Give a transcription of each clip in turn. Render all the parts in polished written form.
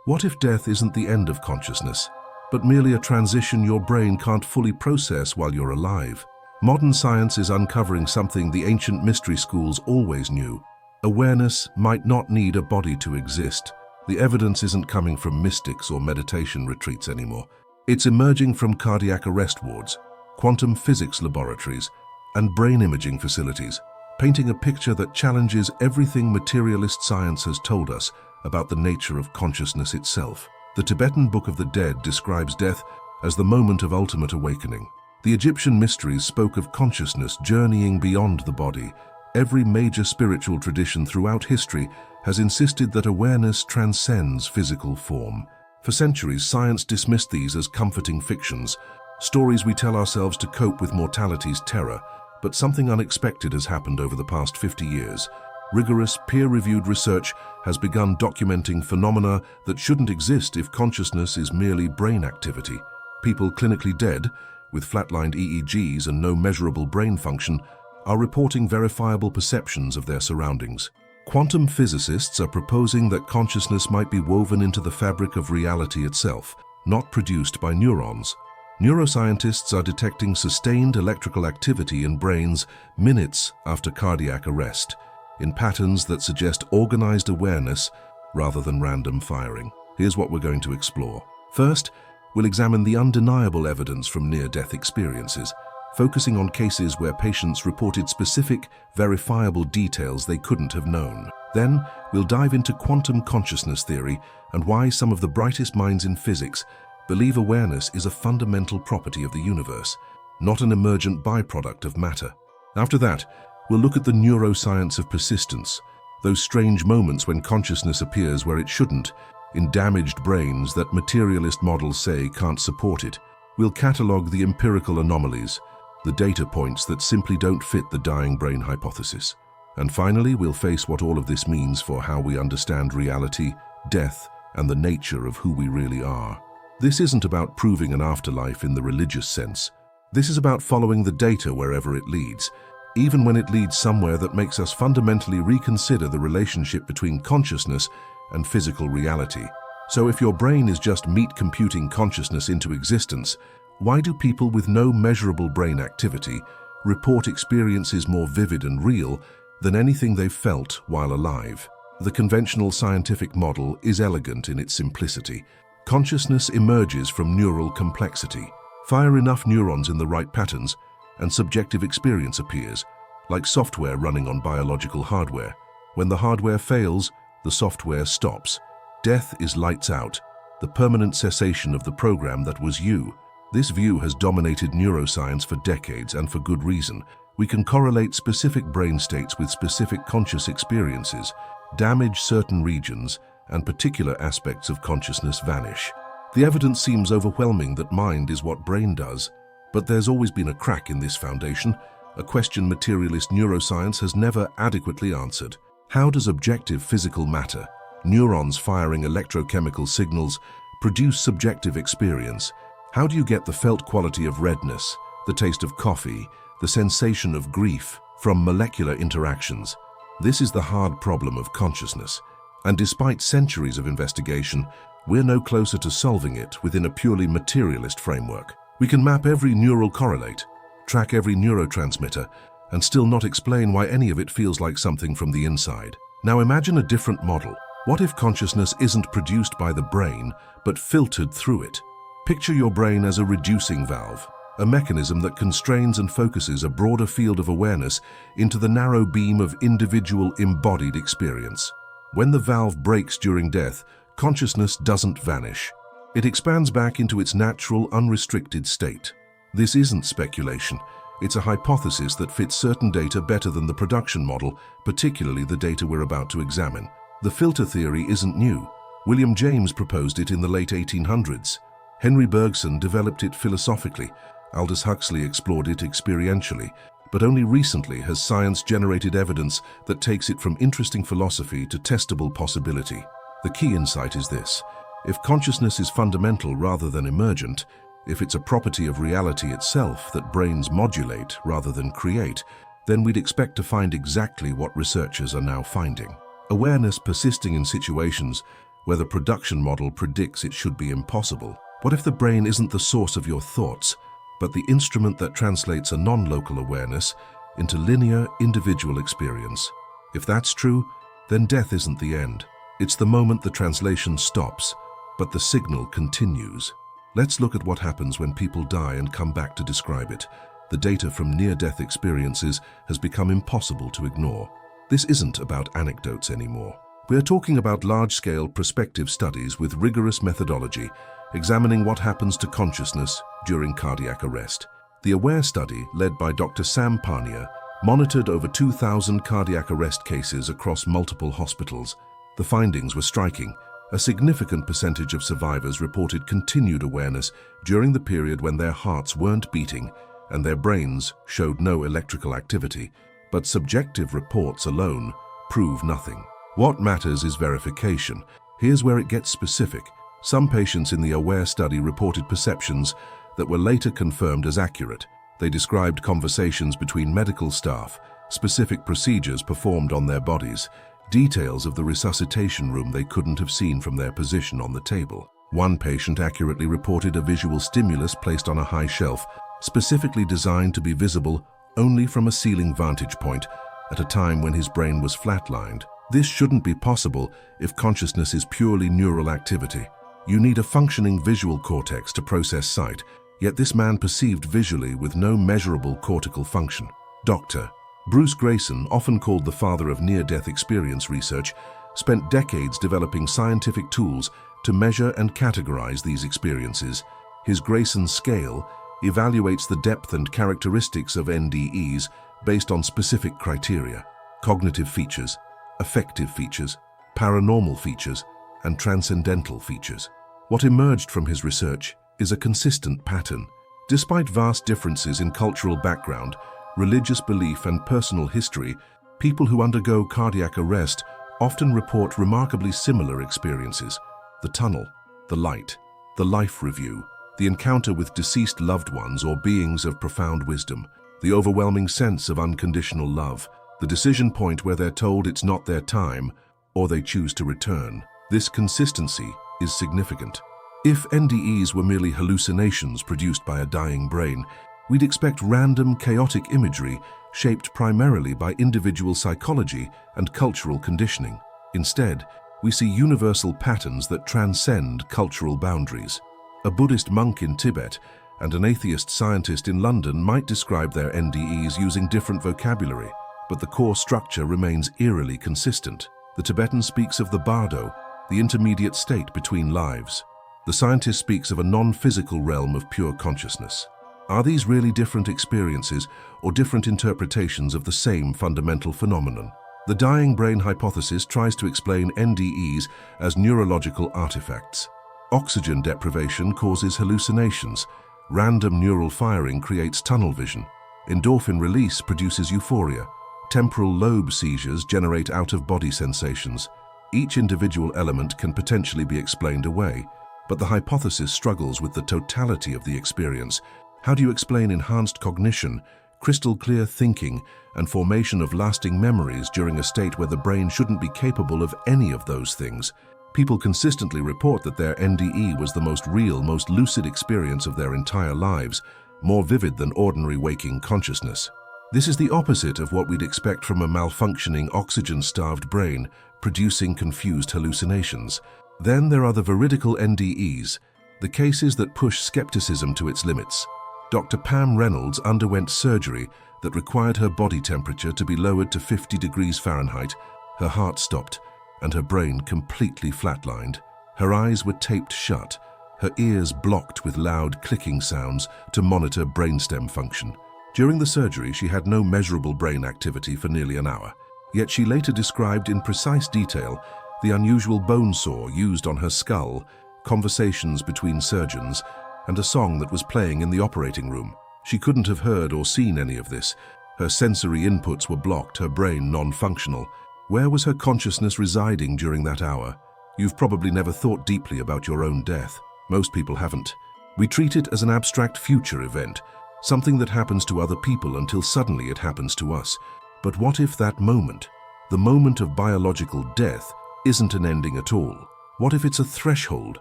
What if death isn't the end of consciousness, but merely a transition your brain can't fully process while you're alive? Modern science is uncovering something the ancient mystery schools always knew. Awareness might not need a body to exist. The evidence isn't coming from mystics or meditation retreats anymore. It's emerging from cardiac arrest wards, quantum physics laboratories, and brain imaging facilities, painting a picture that challenges everything materialist science has told us about the nature of consciousness itself. The Tibetan Book of the Dead describes death as the moment of ultimate awakening. The Egyptian mysteries spoke of consciousness journeying beyond the body. Every major spiritual tradition throughout history has insisted that awareness transcends physical form. For centuries, science dismissed these as comforting fictions, stories we tell ourselves to cope with mortality's terror. But something unexpected has happened over the past 50 years. Rigorous, peer-reviewed research has begun documenting phenomena that shouldn't exist if consciousness is merely brain activity. People clinically dead, with flatlined EEGs and no measurable brain function, are reporting verifiable perceptions of their surroundings. Quantum physicists are proposing that consciousness might be woven into the fabric of reality itself, not produced by neurons. Neuroscientists are detecting sustained electrical activity in brains minutes after cardiac arrest, in patterns that suggest organized awareness rather than random firing. Here's what we're going to explore. First, we'll examine the undeniable evidence from near-death experiences, focusing on cases where patients reported specific, verifiable details they couldn't have known. Then, we'll dive into quantum consciousness theory and why some of the brightest minds in physics believe awareness is a fundamental property of the universe, not an emergent byproduct of matter. After that, we'll look at the neuroscience of persistence, those strange moments when consciousness appears where it shouldn't, in damaged brains that materialist models say can't support it. We'll catalog the empirical anomalies, the data points that simply don't fit the dying brain hypothesis. And finally, we'll face what all of this means for how we understand reality, death, and the nature of who we really are. This isn't about proving an afterlife in the religious sense. This is about following the data wherever it leads, even when it leads somewhere that makes us fundamentally reconsider the relationship between consciousness and physical reality. So if your brain is just meat computing consciousness into existence, why do people with no measurable brain activity report experiences more vivid and real than anything they've felt while alive? The conventional scientific model is elegant in its simplicity. Consciousness emerges from neural complexity. Fire enough neurons in the right patterns, and subjective experience appears, like software running on biological hardware. When the hardware fails, the software stops. Death is lights out, the permanent cessation of the program that was you. This view has dominated neuroscience for decades, and for good reason. We can correlate specific brain states with specific conscious experiences, damage certain regions, and particular aspects of consciousness vanish. The evidence seems overwhelming that mind is what brain does, but there's always been a crack in this foundation, a question materialist neuroscience has never adequately answered. How does objective physical matter, neurons firing electrochemical signals, produce subjective experience? How do you get the felt quality of redness, the taste of coffee, the sensation of grief from molecular interactions? This is the hard problem of consciousness. And despite centuries of investigation, we're no closer to solving it within a purely materialist framework. We can map every neural correlate, track every neurotransmitter, and still not explain why any of it feels like something from the inside. Now imagine a different model. What if consciousness isn't produced by the brain, but filtered through it? Picture your brain as a reducing valve, a mechanism that constrains and focuses a broader field of awareness into the narrow beam of individual embodied experience. When the valve breaks during death, consciousness doesn't vanish. It expands back into its natural, unrestricted state. This isn't speculation. It's a hypothesis that fits certain data better than the production model, particularly the data we're about to examine. The filter theory isn't new. William James proposed it in the late 1800s. Henry Bergson developed it philosophically. Aldous Huxley explored it experientially. But only recently has science generated evidence that takes it from interesting philosophy to testable possibility. The key insight is this: if consciousness is fundamental rather than emergent, if it's a property of reality itself that brains modulate rather than create, then we'd expect to find exactly what researchers are now finding. Awareness persisting in situations where the production model predicts it should be impossible? What if the brain isn't the source of your thoughts, but the instrument that translates a non-local awareness into linear, individual experience? If that's true, then death isn't the end. It's the moment the translation stops, but the signal continues. Let's look at what happens when people die and come back to describe it. The data from near-death experiences has become impossible to ignore. This isn't about anecdotes anymore. We're talking about large-scale prospective studies with rigorous methodology, examining what happens to consciousness during cardiac arrest. The AWARE study, led by Dr. Sam Parnia, monitored over 2,000 cardiac arrest cases across multiple hospitals. The findings were striking. A significant percentage of survivors reported continued awareness during the period when their hearts weren't beating and their brains showed no electrical activity, but subjective reports alone prove nothing. What matters is verification. Here's where it gets specific. Some patients in the AWARE study reported perceptions that were later confirmed as accurate. They described conversations between medical staff, specific procedures performed on their bodies, details of the resuscitation room they couldn't have seen from their position on the table. One patient accurately reported a visual stimulus placed on a high shelf, specifically designed to be visible only from a ceiling vantage point at a time when his brain was flatlined. This shouldn't be possible if consciousness is purely neural activity. You need a functioning visual cortex to process sight, yet this man perceived visually with no measurable cortical function. Dr. Bruce Grayson, often called the father of near-death experience research, spent decades developing scientific tools to measure and categorize these experiences. His Grayson scale evaluates the depth and characteristics of NDEs based on specific criteria: cognitive features, affective features, paranormal features, and transcendental features. What emerged from his research is a consistent pattern. Despite vast differences in cultural background, religious belief, and personal history, people who undergo cardiac arrest often report remarkably similar experiences: the tunnel, the light, the life review, the encounter with deceased loved ones or beings of profound wisdom, the overwhelming sense of unconditional love, the decision point where they're told it's not their time or they choose to return. This consistency is significant. If NDEs were merely hallucinations produced by a dying brain, we'd expect random, chaotic imagery shaped primarily by individual psychology and cultural conditioning. Instead, we see universal patterns that transcend cultural boundaries. A Buddhist monk in Tibet and an atheist scientist in London might describe their NDEs using different vocabulary, but the core structure remains eerily consistent. The Tibetan speaks of the bardo, the intermediate state between lives. The scientist speaks of a non-physical realm of pure consciousness. Are these really different experiences or different interpretations of the same fundamental phenomenon? The dying brain hypothesis tries to explain NDEs as neurological artifacts. Oxygen deprivation causes hallucinations. Random neural firing creates tunnel vision. Endorphin release produces euphoria. Temporal lobe seizures generate out-of-body sensations. Each individual element can potentially be explained away, but the hypothesis struggles with the totality of the experience. How do you explain enhanced cognition, crystal clear thinking, and formation of lasting memories during a state where the brain shouldn't be capable of any of those things? People consistently report that their NDE was the most real, most lucid experience of their entire lives, more vivid than ordinary waking consciousness. This is the opposite of what we'd expect from a malfunctioning, oxygen-starved brain producing confused hallucinations. Then there are the veridical NDEs, the cases that push skepticism to its limits. Dr. Pam Reynolds underwent surgery that required her body temperature to be lowered to 50 degrees Fahrenheit, her heart stopped, and her brain completely flatlined. Her eyes were taped shut, her ears blocked with loud clicking sounds to monitor brainstem function. During the surgery, she had no measurable brain activity for nearly an hour, yet she later described in precise detail the unusual bone saw used on her skull, conversations between surgeons, and a song that was playing in the operating room. She couldn't have heard or seen any of this. Her sensory inputs were blocked, her brain non-functional. Where was her consciousness residing during that hour? You've probably never thought deeply about your own death. Most people haven't. We treat it as an abstract future event, something that happens to other people until suddenly it happens to us. But what if that moment, the moment of biological death, isn't an ending at all? What if it's a threshold,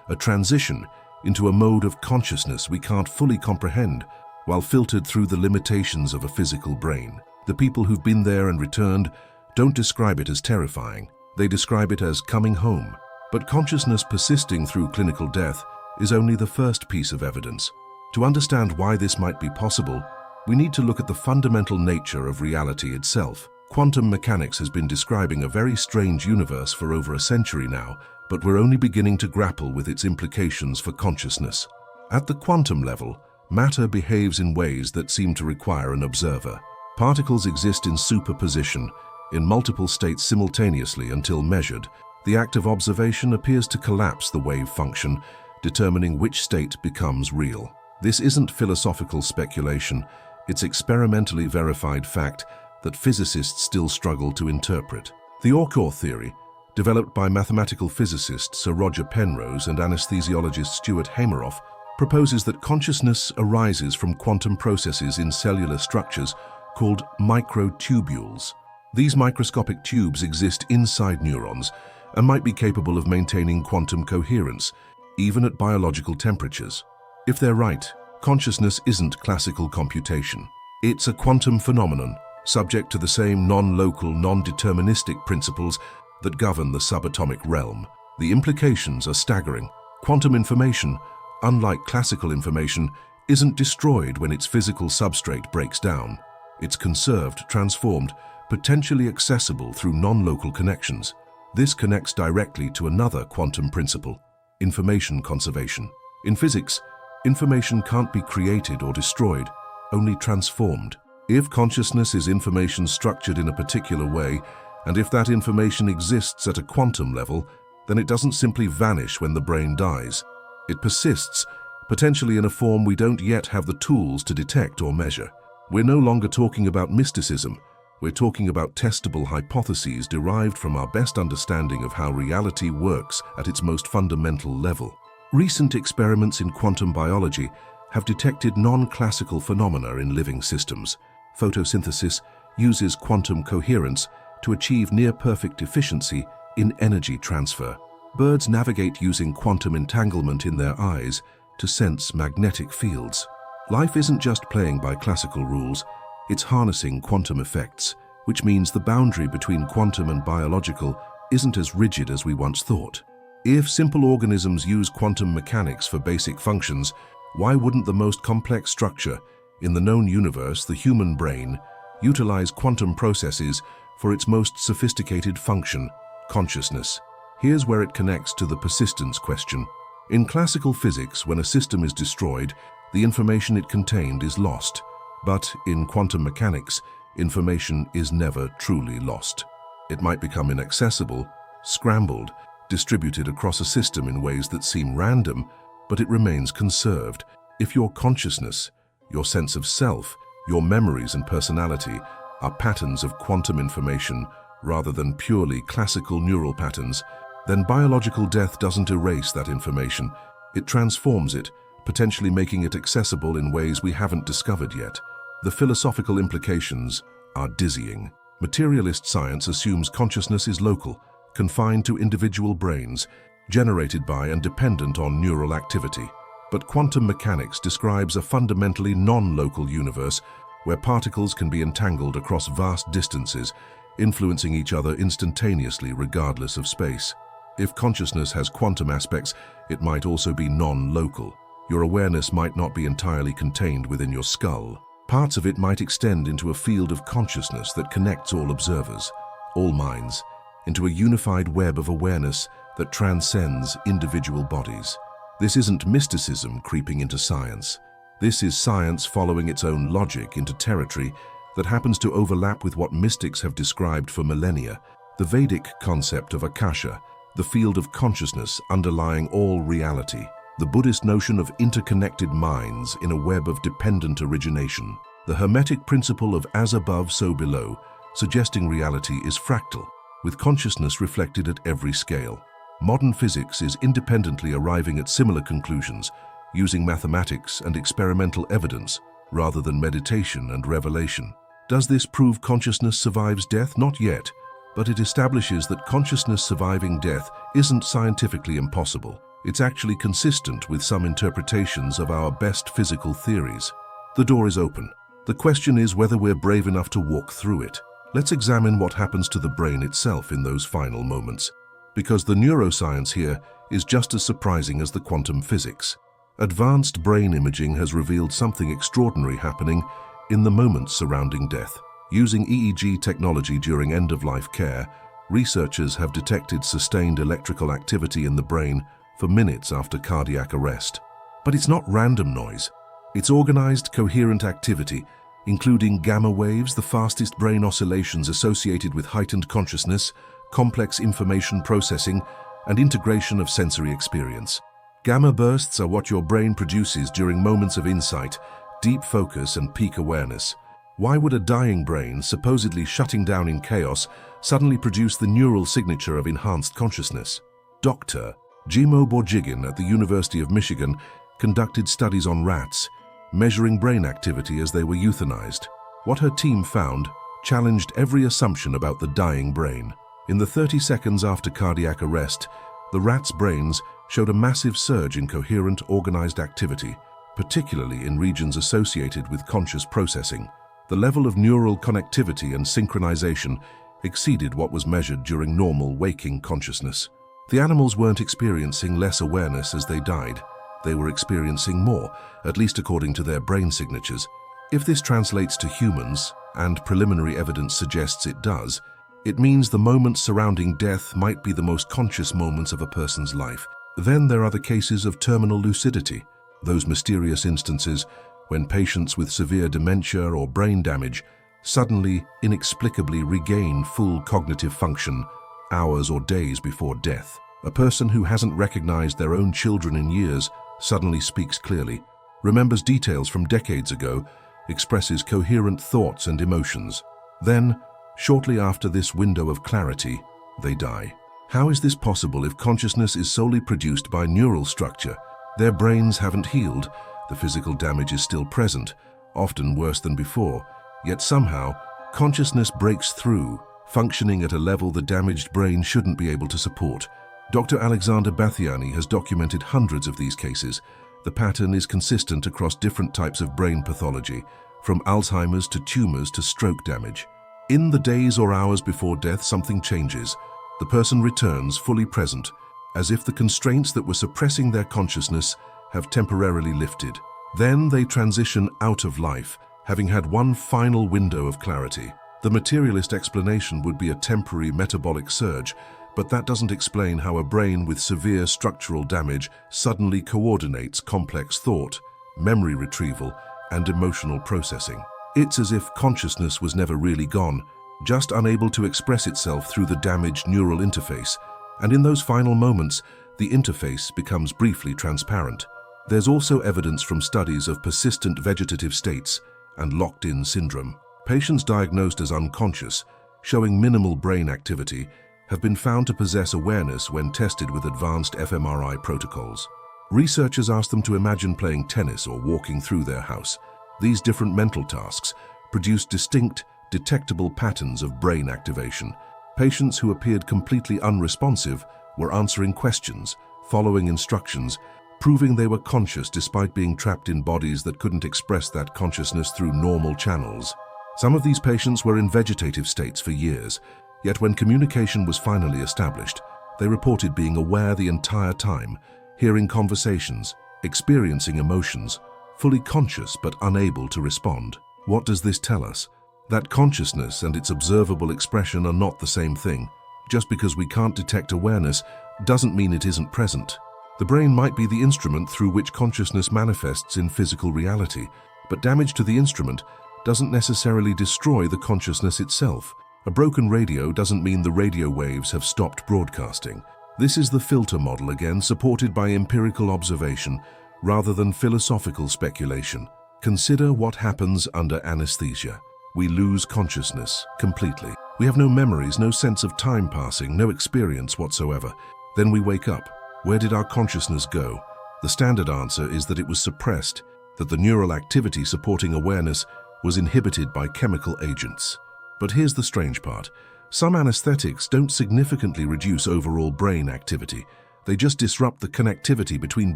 a transition, into a mode of consciousness we can't fully comprehend, while filtered through the limitations of a physical brain? The people who've been there and returned don't describe it as terrifying. They describe it as coming home. But consciousness persisting through clinical death is only the first piece of evidence. To understand why this might be possible, we need to look at the fundamental nature of reality itself. Quantum mechanics has been describing a very strange universe for over a century now, but we're only beginning to grapple with its implications for consciousness. At the quantum level, matter behaves in ways that seem to require an observer. Particles exist in superposition, in multiple states simultaneously until measured. The act of observation appears to collapse the wave function, determining which state becomes real. This isn't philosophical speculation, it's experimentally verified fact that physicists still struggle to interpret. The Aucor theory, developed by mathematical physicist Sir Roger Penrose and anesthesiologist Stuart Hameroff, proposes that consciousness arises from quantum processes in cellular structures called microtubules. These microscopic tubes exist inside neurons and might be capable of maintaining quantum coherence, even at biological temperatures. If they're right, consciousness isn't classical computation. It's a quantum phenomenon, subject to the same non-local, non-deterministic principles that govern the subatomic realm. The implications are staggering. Quantum information, unlike classical information, isn't destroyed when its physical substrate breaks down. It's conserved, transformed, potentially accessible through non-local connections. This connects directly to another quantum principle, information conservation. In physics, information can't be created or destroyed, only transformed. If consciousness is information structured in a particular way, and if that information exists at a quantum level, then it doesn't simply vanish when the brain dies. It persists, potentially in a form we don't yet have the tools to detect or measure. We're no longer talking about mysticism. We're talking about testable hypotheses derived from our best understanding of how reality works at its most fundamental level. Recent experiments in quantum biology have detected non-classical phenomena in living systems. Photosynthesis uses quantum coherence to achieve near-perfect efficiency in energy transfer. Birds navigate using quantum entanglement in their eyes to sense magnetic fields. Life isn't just playing by classical rules, it's harnessing quantum effects, which means the boundary between quantum and biological isn't as rigid as we once thought. If simple organisms use quantum mechanics for basic functions, why wouldn't the most complex structure in the known universe, the human brain, utilize quantum processes for its most sophisticated function, consciousness? Here's where it connects to the persistence question. In classical physics, when a system is destroyed, the information it contained is lost. But in quantum mechanics, information is never truly lost. It might become inaccessible, scrambled, distributed across a system in ways that seem random, but it remains conserved. If your consciousness, your sense of self, your memories and personality are patterns of quantum information rather than purely classical neural patterns, then biological death doesn't erase that information. It transforms it, potentially making it accessible in ways we haven't discovered yet. The philosophical implications are dizzying. Materialist science assumes consciousness is local, confined to individual brains, generated by and dependent on neural activity. But quantum mechanics describes a fundamentally non-local universe where particles can be entangled across vast distances, influencing each other instantaneously regardless of space. If consciousness has quantum aspects, it might also be non-local. Your awareness might not be entirely contained within your skull. Parts of it might extend into a field of consciousness that connects all observers, all minds, into a unified web of awareness that transcends individual bodies. This isn't mysticism creeping into science. This is science following its own logic into territory that happens to overlap with what mystics have described for millennia, the Vedic concept of Akasha, the field of consciousness underlying all reality, the Buddhist notion of interconnected minds in a web of dependent origination, the Hermetic principle of as above, so below, suggesting reality is fractal, with consciousness reflected at every scale. Modern physics is independently arriving at similar conclusions, using mathematics and experimental evidence rather than meditation and revelation. Does this prove consciousness survives death? Not yet, but it establishes that consciousness surviving death isn't scientifically impossible. It's actually consistent with some interpretations of our best physical theories. The door is open. The question is whether we're brave enough to walk through it. Let's examine what happens to the brain itself in those final moments, because the neuroscience here is just as surprising as the quantum physics. Advanced brain imaging has revealed something extraordinary happening in the moments surrounding death. Using EEG technology during end-of-life care, researchers have detected sustained electrical activity in the brain for minutes after cardiac arrest. But it's not random noise. It's organized, coherent activity, including gamma waves, the fastest brain oscillations associated with heightened consciousness, complex information processing, and integration of sensory experience. Gamma bursts are what your brain produces during moments of insight, deep focus, and peak awareness. Why would a dying brain, supposedly shutting down in chaos, suddenly produce the neural signature of enhanced consciousness? Dr. Jimo Borjigin at the University of Michigan conducted studies on rats, measuring brain activity as they were euthanized. What her team found challenged every assumption about the dying brain. In the 30 seconds after cardiac arrest, the rats' brains showed a massive surge in coherent, organized activity, particularly in regions associated with conscious processing. The level of neural connectivity and synchronization exceeded what was measured during normal waking consciousness. The animals weren't experiencing less awareness as they died. They were experiencing more, at least according to their brain signatures. If this translates to humans, and preliminary evidence suggests it does, it means the moments surrounding death might be the most conscious moments of a person's life. Then there are the cases of terminal lucidity, those mysterious instances when patients with severe dementia or brain damage suddenly, inexplicably regain full cognitive function hours or days before death. A person who hasn't recognized their own children in years suddenly speaks clearly, remembers details from decades ago, expresses coherent thoughts and emotions. Then, shortly after this window of clarity, they die. How is this possible if consciousness is solely produced by neural structure? Their brains haven't healed, the physical damage is still present, often worse than before, yet somehow, consciousness breaks through, functioning at a level the damaged brain shouldn't be able to support. Dr. Alexander Bathiani has documented hundreds of these cases. The pattern is consistent across different types of brain pathology, from Alzheimer's to tumors to stroke damage. In the days or hours before death, something changes. The person returns fully present, as if the constraints that were suppressing their consciousness have temporarily lifted. Then they transition out of life, having had one final window of clarity. The materialist explanation would be a temporary metabolic surge, but that doesn't explain how a brain with severe structural damage suddenly coordinates complex thought, memory retrieval, and emotional processing. It's as if consciousness was never really gone, just unable to express itself through the damaged neural interface, and in those final moments, the interface becomes briefly transparent. There's also evidence from studies of persistent vegetative states and locked-in syndrome. Patients diagnosed as unconscious, showing minimal brain activity, have been found to possess awareness when tested with advanced fMRI protocols. Researchers asked them to imagine playing tennis or walking through their house. These different mental tasks produced distinct, detectable patterns of brain activation. Patients who appeared completely unresponsive were answering questions, following instructions, proving they were conscious despite being trapped in bodies that couldn't express that consciousness through normal channels. Some of these patients were in vegetative states for years, yet when communication was finally established, they reported being aware the entire time, hearing conversations, experiencing emotions, fully conscious but unable to respond. What does this tell us? That consciousness and its observable expression are not the same thing. Just because we can't detect awareness doesn't mean it isn't present. The brain might be the instrument through which consciousness manifests in physical reality, but damage to the instrument doesn't necessarily destroy the consciousness itself. A broken radio doesn't mean the radio waves have stopped broadcasting. This is the filter model again, supported by empirical observation rather than philosophical speculation. Consider what happens under anesthesia. We lose consciousness completely. We have no memories, no sense of time passing, no experience whatsoever. Then we wake up. Where did our consciousness go? The standard answer is that it was suppressed, that the neural activity supporting awareness was inhibited by chemical agents. But here's the strange part. Some anesthetics don't significantly reduce overall brain activity. They just disrupt the connectivity between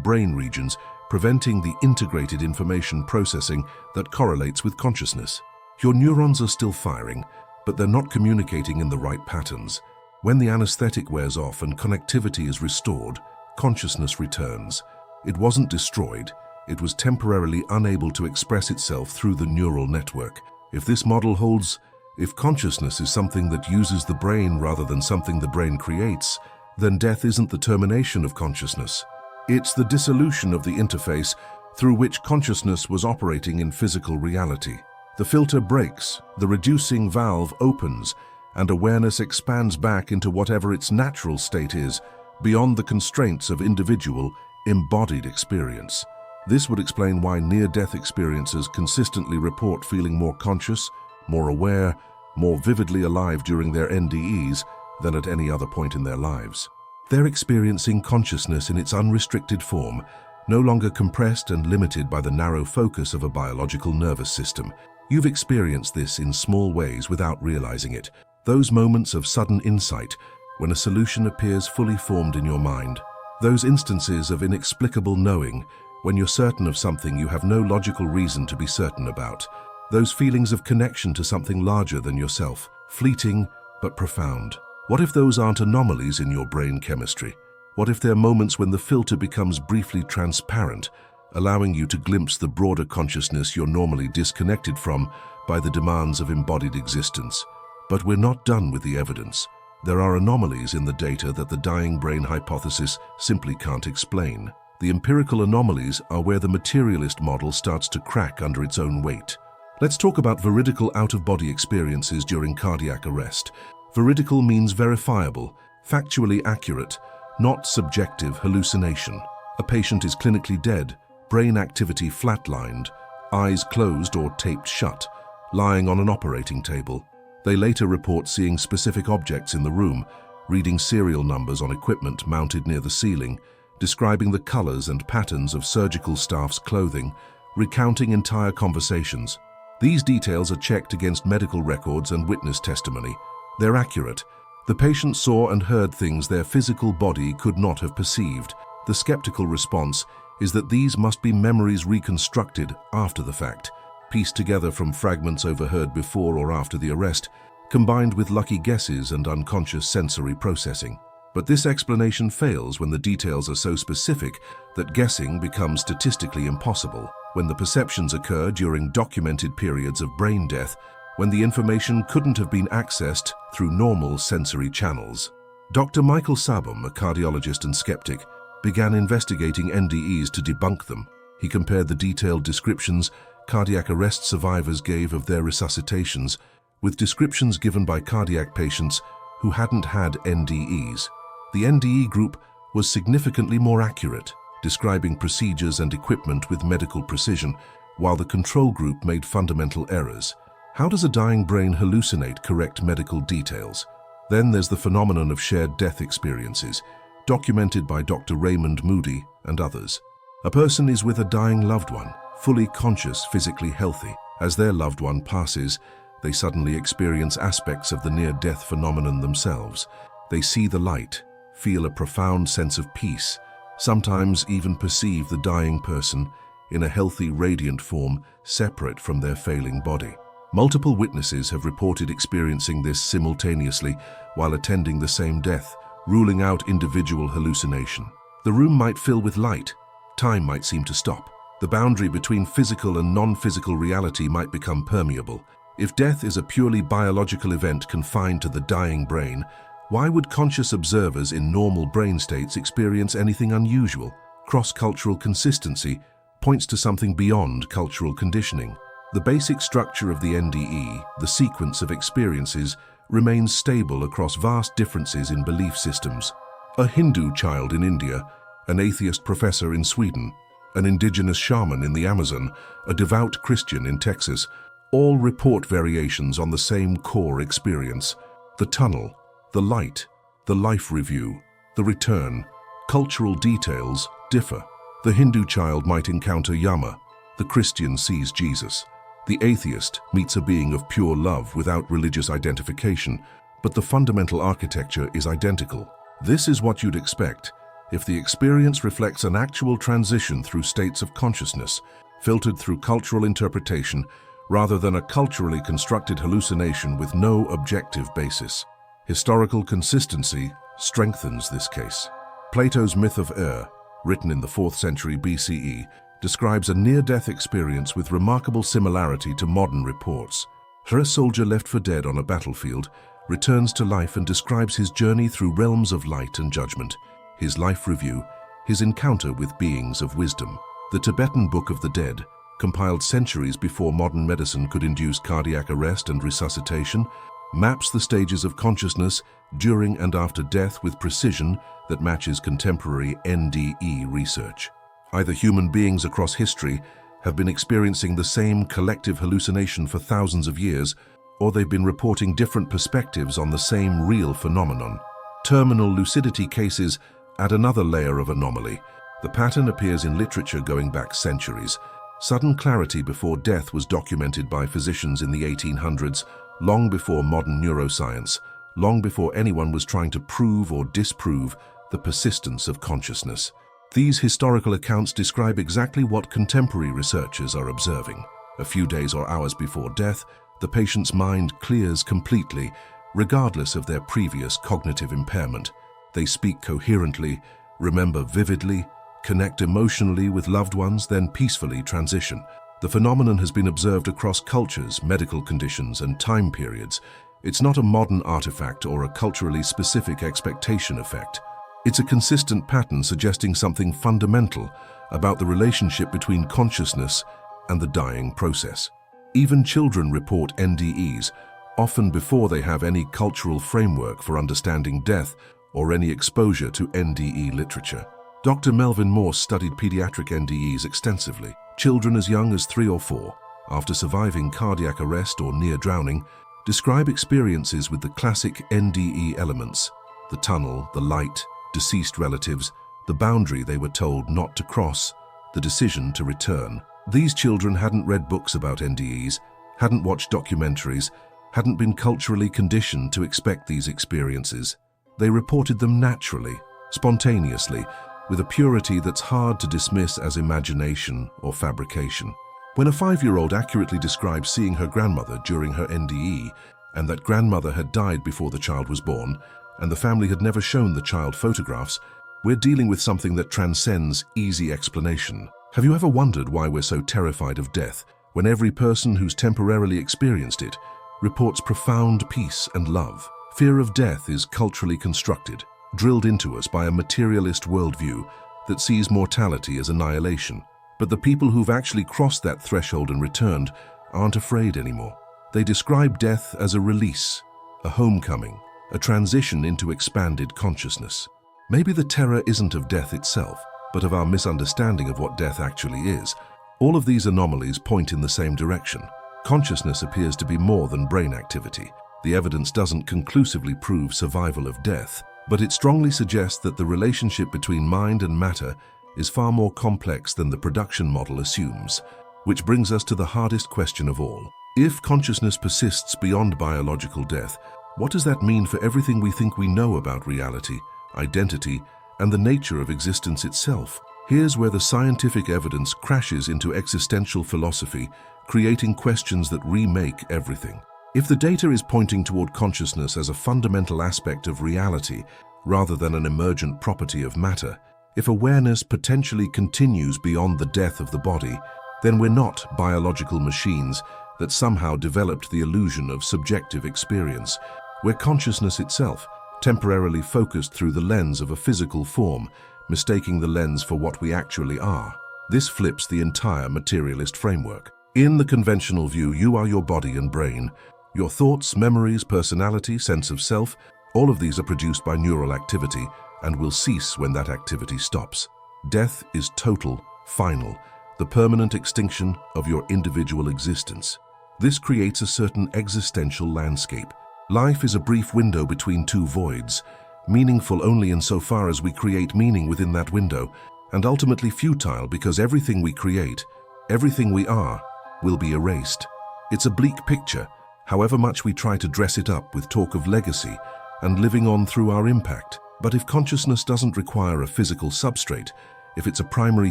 brain regions, preventing the integrated information processing that correlates with consciousness. Your neurons are still firing, but they're not communicating in the right patterns. When the anesthetic wears off and connectivity is restored, consciousness returns. It wasn't destroyed, it was temporarily unable to express itself through the neural network. If this model holds, if consciousness is something that uses the brain rather than something the brain creates, then death isn't the termination of consciousness. It's the dissolution of the interface through which consciousness was operating in physical reality. The filter breaks, the reducing valve opens, and awareness expands back into whatever its natural state is, beyond the constraints of individual, embodied experience. This would explain why near-death experiencers consistently report feeling more conscious, more aware, more vividly alive during their NDEs than at any other point in their lives. They're experiencing consciousness in its unrestricted form, no longer compressed and limited by the narrow focus of a biological nervous system. You've experienced this in small ways without realizing it. Those moments of sudden insight, when a solution appears fully formed in your mind. Those instances of inexplicable knowing, when you're certain of something you have no logical reason to be certain about. Those feelings of connection to something larger than yourself, fleeting but profound. What if those aren't anomalies in your brain chemistry? What if they're moments when the filter becomes briefly transparent, allowing you to glimpse the broader consciousness you're normally disconnected from by the demands of embodied existence? But we're not done with the evidence. There are anomalies in the data that the dying brain hypothesis simply can't explain. The empirical anomalies are where the materialist model starts to crack under its own weight. Let's talk about veridical out-of-body experiences during cardiac arrest. Veridical means verifiable, factually accurate, not subjective hallucination. A patient is clinically dead, brain activity flatlined, eyes closed or taped shut, lying on an operating table. They later report seeing specific objects in the room, reading serial numbers on equipment mounted near the ceiling, describing the colors and patterns of surgical staff's clothing, recounting entire conversations. These details are checked against medical records and witness testimony. They're accurate. The patient saw and heard things their physical body could not have perceived. The skeptical response is that these must be memories reconstructed after the fact, pieced together from fragments overheard before or after the arrest, combined with lucky guesses and unconscious sensory processing. But this explanation fails when the details are so specific that guessing becomes statistically impossible, when the perceptions occur during documented periods of brain death, when the information couldn't have been accessed through normal sensory channels. Dr. Michael Sabom, a cardiologist and skeptic, began investigating NDEs to debunk them. He compared the detailed descriptions cardiac arrest survivors gave of their resuscitations with descriptions given by cardiac patients who hadn't had NDEs. The NDE group was significantly more accurate, describing procedures and equipment with medical precision, while the control group made fundamental errors. How does a dying brain hallucinate correct medical details? Then there's the phenomenon of shared death experiences, documented by Dr. Raymond Moody and others. A person is with a dying loved one, fully conscious, physically healthy. As their loved one passes, they suddenly experience aspects of the near-death phenomenon themselves. They see the light, feel a profound sense of peace, sometimes even perceive the dying person in a healthy, radiant form separate from their failing body. Multiple witnesses have reported experiencing this simultaneously while attending the same death, ruling out individual hallucination. The room might fill with light. Time might seem to stop. The boundary between physical and non-physical reality might become permeable. If death is a purely biological event confined to the dying brain, why would conscious observers in normal brain states experience anything unusual? Cross-cultural consistency points to something beyond cultural conditioning. The basic structure of the NDE, the sequence of experiences, remains stable across vast differences in belief systems. A Hindu child in India, an atheist professor in Sweden, an indigenous shaman in the Amazon, a devout Christian in Texas, all report variations on the same core experience. The tunnel, the light, the life review, the return. Cultural details differ. The Hindu child might encounter Yama. The Christian sees Jesus. The atheist meets a being of pure love without religious identification. but the fundamental architecture is identical. This is what you'd expect if the experience reflects an actual transition through states of consciousness, filtered through cultural interpretation, rather than a culturally constructed hallucination with no objective basis. Historical consistency strengthens this case. Plato's myth of Ur, written in the 4th century BCE, describes a near-death experience with remarkable similarity to modern reports. Here a soldier left for dead on a battlefield returns to life and describes his journey through realms of light and judgment, his life review, his encounter with beings of wisdom. The Tibetan Book of the Dead, compiled centuries before modern medicine could induce cardiac arrest and resuscitation, maps the stages of consciousness during and after death with precision that matches contemporary NDE research. Either human beings across history have been experiencing the same collective hallucination for thousands of years, or they've been reporting different perspectives on the same real phenomenon. Terminal lucidity cases add another layer of anomaly. The pattern appears in literature going back centuries. Sudden clarity before death was documented by physicians in the 1800s, long before modern neuroscience, long before anyone was trying to prove or disprove the persistence of consciousness. These historical accounts describe exactly what contemporary researchers are observing. A few days or hours before death, the patient's mind clears completely, regardless of their previous cognitive impairment. They speak coherently, remember vividly, connect emotionally with loved ones, then peacefully transition. The phenomenon has been observed across cultures, medical conditions, and time periods. It's not a modern artifact or a culturally specific expectation effect. It's a consistent pattern suggesting something fundamental about the relationship between consciousness and the dying process. Even children report NDEs, often before they have any cultural framework for understanding death or any exposure to NDE literature. Dr. Melvin Morse studied pediatric NDEs extensively. Children as young as 3 or 4, after surviving cardiac arrest or near drowning, describe experiences with the classic NDE elements: the tunnel, the light, deceased relatives, the boundary they were told not to cross, the decision to return. These children hadn't read books about NDEs, hadn't watched documentaries, hadn't been culturally conditioned to expect these experiences. They reported them naturally, spontaneously, with a purity that's hard to dismiss as imagination or fabrication. When a 5-year-old accurately describes seeing her grandmother during her NDE, and that grandmother had died before the child was born, and the family had never shown the child photographs, we're dealing with something that transcends easy explanation. Have you ever wondered why we're so terrified of death, when every person who's temporarily experienced it reports profound peace and love? Fear of death is culturally constructed, drilled into us by a materialist worldview that sees mortality as annihilation. But the people who've actually crossed that threshold and returned aren't afraid anymore. They describe death as a release, a homecoming, a transition into expanded consciousness. Maybe the terror isn't of death itself, but of our misunderstanding of what death actually is. All of these anomalies point in the same direction. Consciousness appears to be more than brain activity. The evidence doesn't conclusively prove survival of death, but it strongly suggests that the relationship between mind and matter is far more complex than the production model assumes, which brings us to the hardest question of all. If consciousness persists beyond biological death, what does that mean for everything we think we know about reality, identity, and the nature of existence itself? Here's where the scientific evidence crashes into existential philosophy, creating questions that remake everything. If the data is pointing toward consciousness as a fundamental aspect of reality rather than an emergent property of matter, if awareness potentially continues beyond the death of the body, then we're not biological machines that somehow developed the illusion of subjective experience. We're consciousness itself, temporarily focused through the lens of a physical form, mistaking the lens for what we actually are. This flips the entire materialist framework. In the conventional view, you are your body and brain. Your thoughts, memories, personality, sense of self, all of these are produced by neural activity and will cease when that activity stops. Death is total, final, the permanent extinction of your individual existence. This creates a certain existential landscape. Life is a brief window between two voids, meaningful only insofar as we create meaning within that window, and ultimately futile because everything we create, everything we are, will be erased. It's a bleak picture, however much we try to dress it up with talk of legacy and living on through our impact. But if consciousness doesn't require a physical substrate, if it's a primary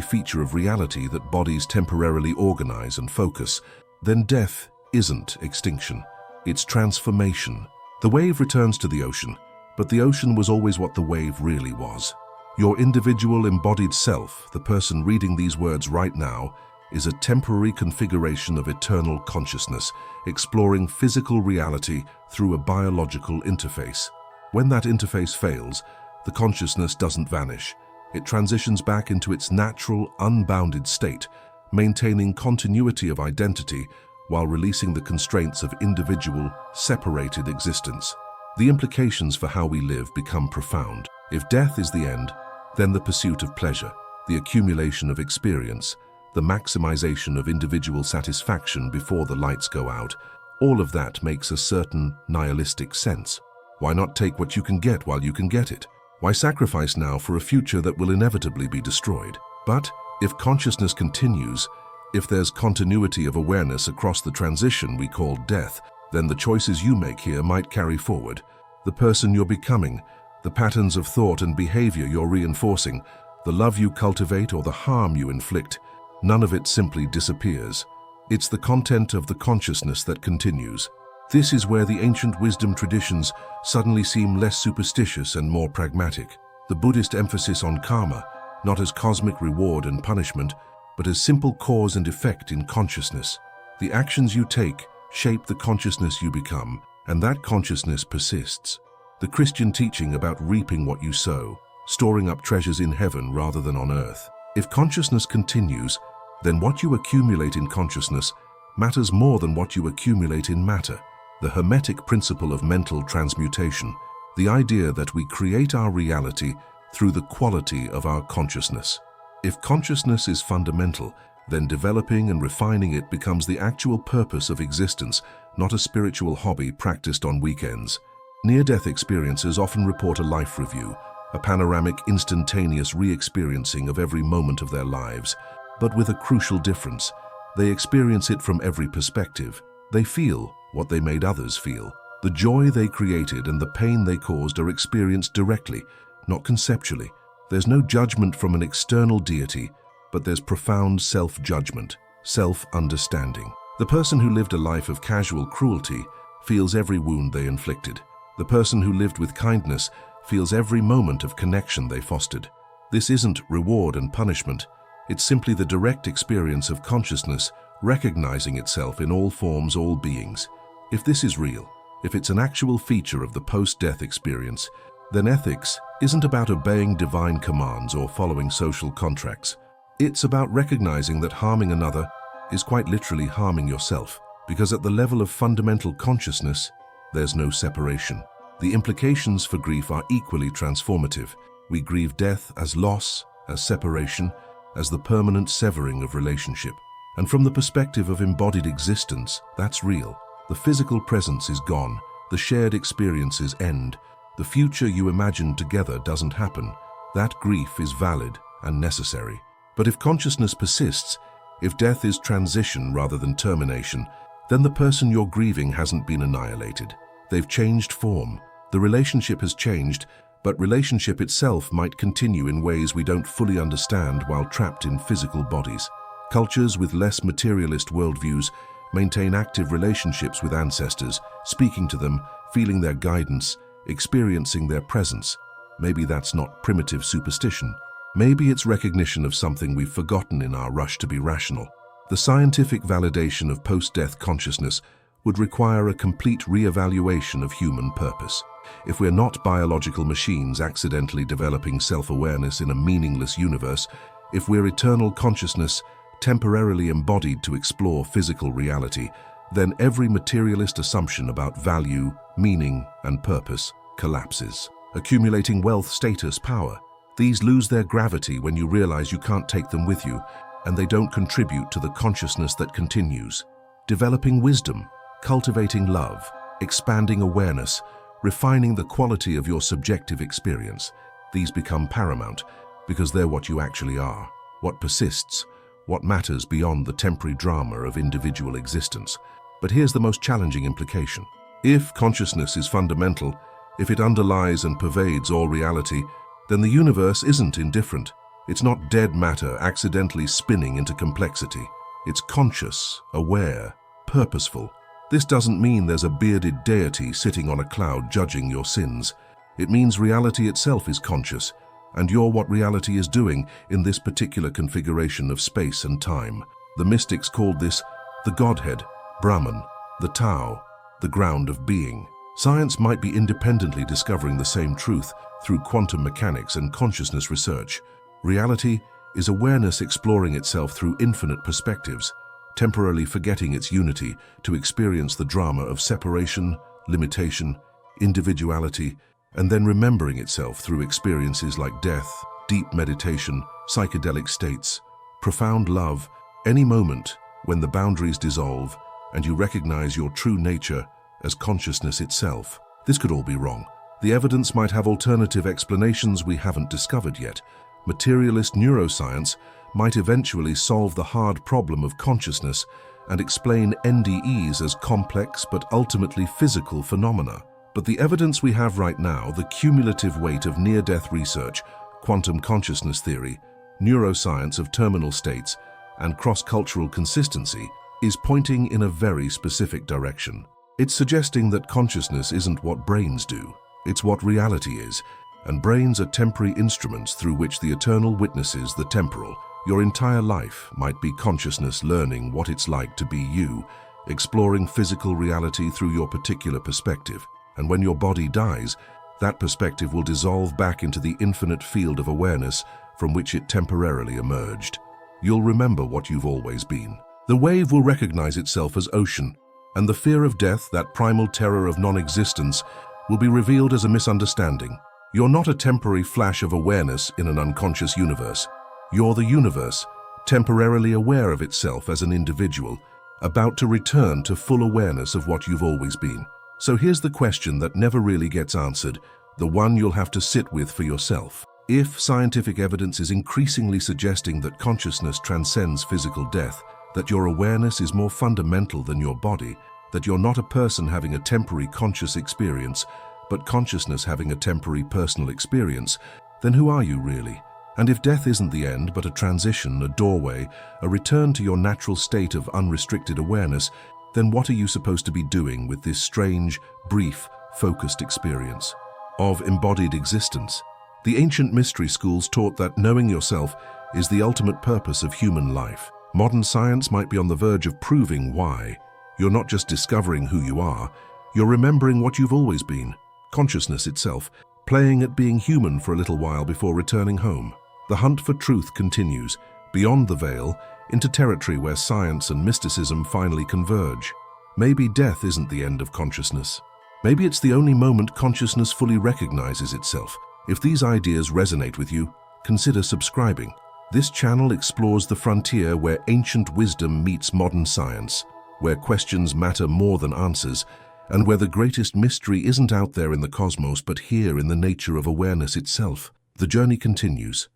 feature of reality that bodies temporarily organize and focus, then death isn't extinction, it's transformation. The wave returns to the ocean, but the ocean was always what the wave really was. Your individual embodied self, the person reading these words right now, is a temporary configuration of eternal consciousness, exploring physical reality through a biological interface. When that interface fails, the consciousness doesn't vanish. It transitions back into its natural, unbounded state, maintaining continuity of identity while releasing the constraints of individual, separated existence. The implications for how we live become profound. If death is the end, then the pursuit of pleasure, the accumulation of experience, the maximization of individual satisfaction before the lights go out, all of that makes a certain nihilistic sense. Why not take what you can get while you can get it? Why sacrifice now for a future that will inevitably be destroyed? But if consciousness continues, if there's continuity of awareness across the transition we call death, then the choices you make here might carry forward. The person you're becoming, the patterns of thought and behavior you're reinforcing, the love you cultivate or the harm you inflict, none of it simply disappears. It's the content of the consciousness that continues. This is where the ancient wisdom traditions suddenly seem less superstitious and more pragmatic. The Buddhist emphasis on karma, not as cosmic reward and punishment, but as simple cause and effect in consciousness. The actions you take shape the consciousness you become, and that consciousness persists. The Christian teaching about reaping what you sow, storing up treasures in heaven rather than on earth. If consciousness continues, then what you accumulate in consciousness matters more than what you accumulate in matter. The Hermetic principle of mental transmutation, the idea that we create our reality through the quality of our consciousness. If consciousness is fundamental, then developing and refining it becomes the actual purpose of existence, not a spiritual hobby practiced on weekends. Near-death experiencers often report a life review, a panoramic, instantaneous re-experiencing of every moment of their lives, but with a crucial difference. They experience it from every perspective. They feel what they made others feel. The joy they created and the pain they caused are experienced directly, not conceptually. There's no judgment from an external deity, but there's profound self-judgment, self-understanding. The person who lived a life of casual cruelty feels every wound they inflicted. The person who lived with kindness feels every moment of connection they fostered. This isn't reward and punishment. It's simply the direct experience of consciousness recognizing itself in all forms, all beings. If this is real, if it's an actual feature of the post-death experience, then ethics isn't about obeying divine commands or following social contracts. It's about recognizing that harming another is quite literally harming yourself, because at the level of fundamental consciousness, there's no separation. The implications for grief are equally transformative. We grieve death as loss, as separation, as the permanent severing of relationship. And from the perspective of embodied existence, that's real. The physical presence is gone, the shared experiences end, the future you imagined together doesn't happen. That grief is valid and necessary. But if consciousness persists, if death is transition rather than termination, then the person you're grieving hasn't been annihilated. They've changed form. The relationship has changed, but relationship itself might continue in ways we don't fully understand while trapped in physical bodies. Cultures with less materialist worldviews maintain active relationships with ancestors, speaking to them, feeling their guidance, experiencing their presence. Maybe that's not primitive superstition. Maybe it's recognition of something we've forgotten in our rush to be rational. The scientific validation of post-death consciousness would require a complete re-evaluation of human purpose. If we're not biological machines accidentally developing self-awareness in a meaningless universe, if we're eternal consciousness temporarily embodied to explore physical reality, then every materialist assumption about value, meaning, and purpose collapses. Accumulating wealth, status, power, these lose their gravity when you realize you can't take them with you, and they don't contribute to the consciousness that continues. Developing wisdom, cultivating love, expanding awareness, refining the quality of your subjective experience, these become paramount because they're what you actually are, what persists, what matters beyond the temporary drama of individual existence. But here's the most challenging implication. If consciousness is fundamental, if it underlies and pervades all reality, then the universe isn't indifferent. It's not dead matter accidentally spinning into complexity. It's conscious, aware, purposeful. This doesn't mean there's a bearded deity sitting on a cloud judging your sins. It means reality itself is conscious, and you're what reality is doing in this particular configuration of space and time. The mystics called this the Godhead, Brahman, the Tao, the ground of being. Science might be independently discovering the same truth through quantum mechanics and consciousness research. Reality is awareness exploring itself through infinite perspectives, temporarily forgetting its unity to experience the drama of separation, limitation, individuality, and then remembering itself through experiences like death, deep meditation, psychedelic states, profound love, any moment when the boundaries dissolve and you recognize your true nature as consciousness itself. This could all be wrong. The evidence might have alternative explanations we haven't discovered yet. Materialist neuroscience might eventually solve the hard problem of consciousness and explain NDEs as complex but ultimately physical phenomena. But the evidence we have right now, the cumulative weight of near-death research, quantum consciousness theory, neuroscience of terminal states, and cross-cultural consistency, is pointing in a very specific direction. It's suggesting that consciousness isn't what brains do, it's what reality is, and brains are temporary instruments through which the eternal witnesses the temporal. Your entire life might be consciousness learning what it's like to be you, exploring physical reality through your particular perspective. And when your body dies, that perspective will dissolve back into the infinite field of awareness from which it temporarily emerged. You'll remember what you've always been. The wave will recognize itself as ocean, and the fear of death, that primal terror of non-existence, will be revealed as a misunderstanding. You're not a temporary flash of awareness in an unconscious universe. You're the universe, temporarily aware of itself as an individual, about to return to full awareness of what you've always been. So here's the question that never really gets answered, the one you'll have to sit with for yourself. If scientific evidence is increasingly suggesting that consciousness transcends physical death, that your awareness is more fundamental than your body, that you're not a person having a temporary conscious experience, but consciousness having a temporary personal experience, then who are you really? And if death isn't the end, but a transition, a doorway, a return to your natural state of unrestricted awareness, then what are you supposed to be doing with this strange, brief, focused experience of embodied existence? The ancient mystery schools taught that knowing yourself is the ultimate purpose of human life. Modern science might be on the verge of proving why. You're not just discovering who you are, you're remembering what you've always been, consciousness itself, playing at being human for a little while before returning home. The hunt for truth continues, beyond the veil, into territory where science and mysticism finally converge. Maybe death isn't the end of consciousness. Maybe it's the only moment consciousness fully recognizes itself. If these ideas resonate with you, consider subscribing. This channel explores the frontier where ancient wisdom meets modern science, where questions matter more than answers, and where the greatest mystery isn't out there in the cosmos but here in the nature of awareness itself. The journey continues.